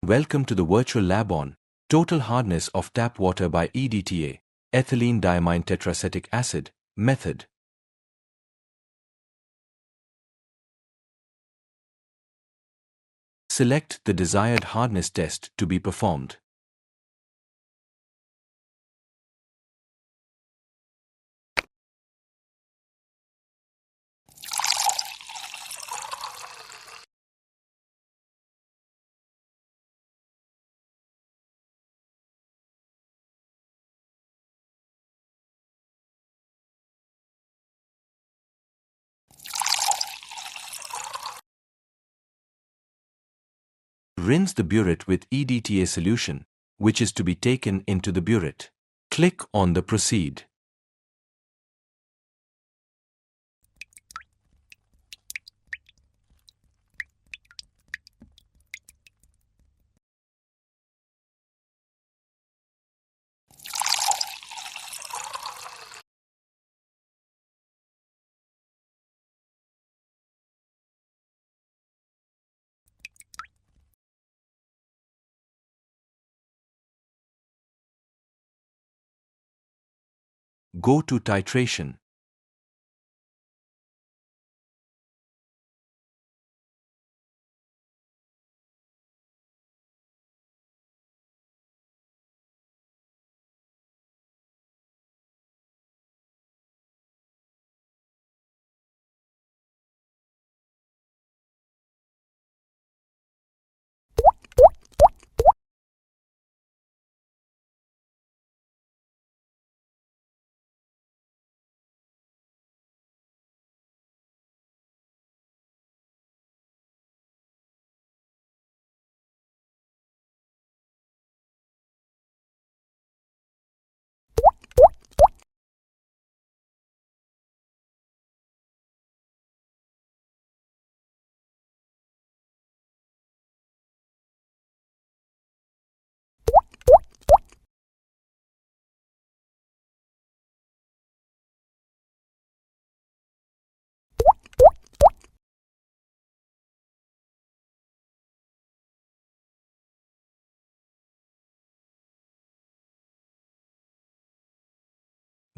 Welcome to the virtual lab on total hardness of tap water by EDTA, ethylene diamine tetracetic acid, method. Select the desired hardness test to be performed. Rinse the burette with EDTA solution, which is to be taken into the burette. Click on the Proceed. Go to Titration.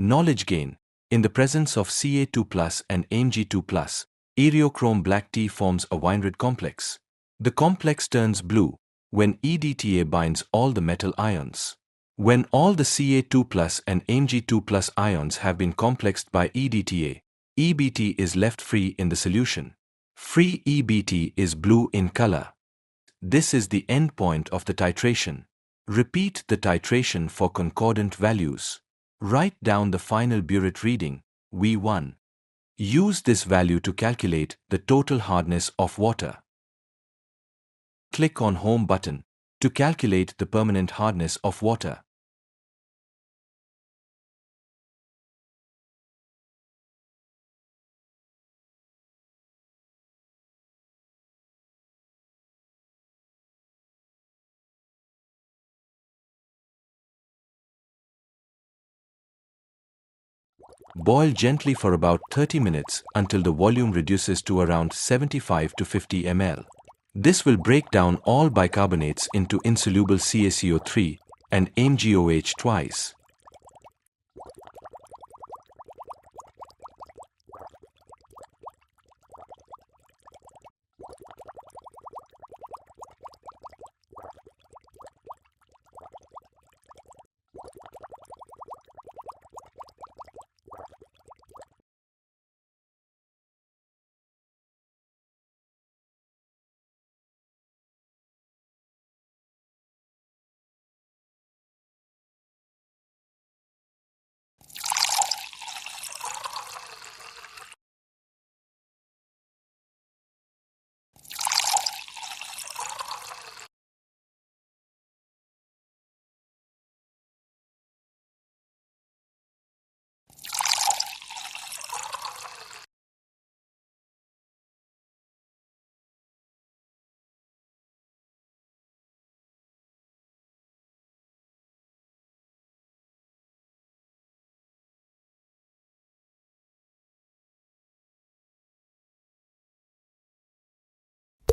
Knowledge gain. In the presence of Ca2+ and Mg2+, aerochrome black tea forms a Weinrad complex. The complex turns blue when EDTA binds all the metal ions. When all the Ca2+ and Mg2+ ions have been complexed by EDTA, EBT is left free in the solution. Free EBT is blue in color. This is the end point of the titration. Repeat the titration for concordant values. Write down the final burette reading, V1. Use this value to calculate the total hardness of water. Click on Home button to calculate the permanent hardness of water. Boil gently for about 30 minutes until the volume reduces to around 75 to 50 ml. This will break down all bicarbonates into insoluble CaCO3 and MgOH twice.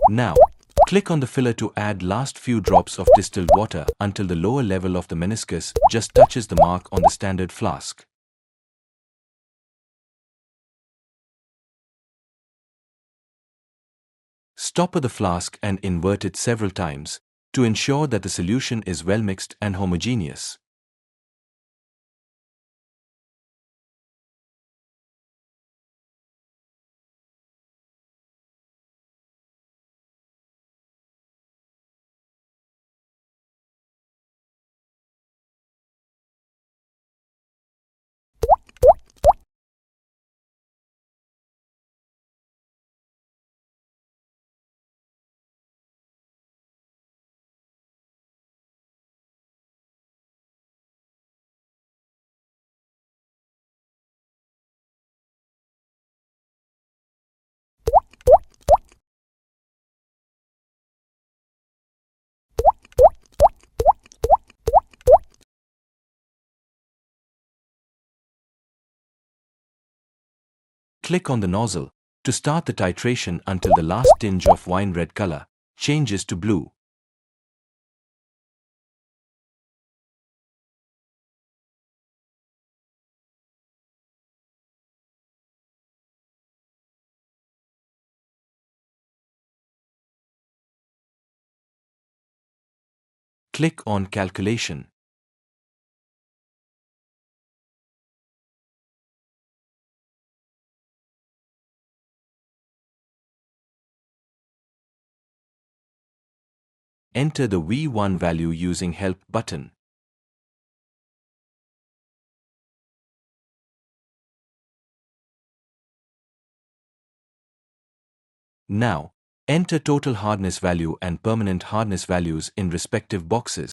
Now, Click on the filler to add last few drops of distilled water until the lower level of the meniscus just touches the mark on the standard flask. Stopper the flask and invert it several times to ensure that the solution is well mixed and homogeneous. Click on the nozzle to start the titration until the last tinge of wine red color changes to blue. Click on Calculation. Enter the V1 value using Help button. Now, enter total hardness value and permanent hardness values in respective boxes.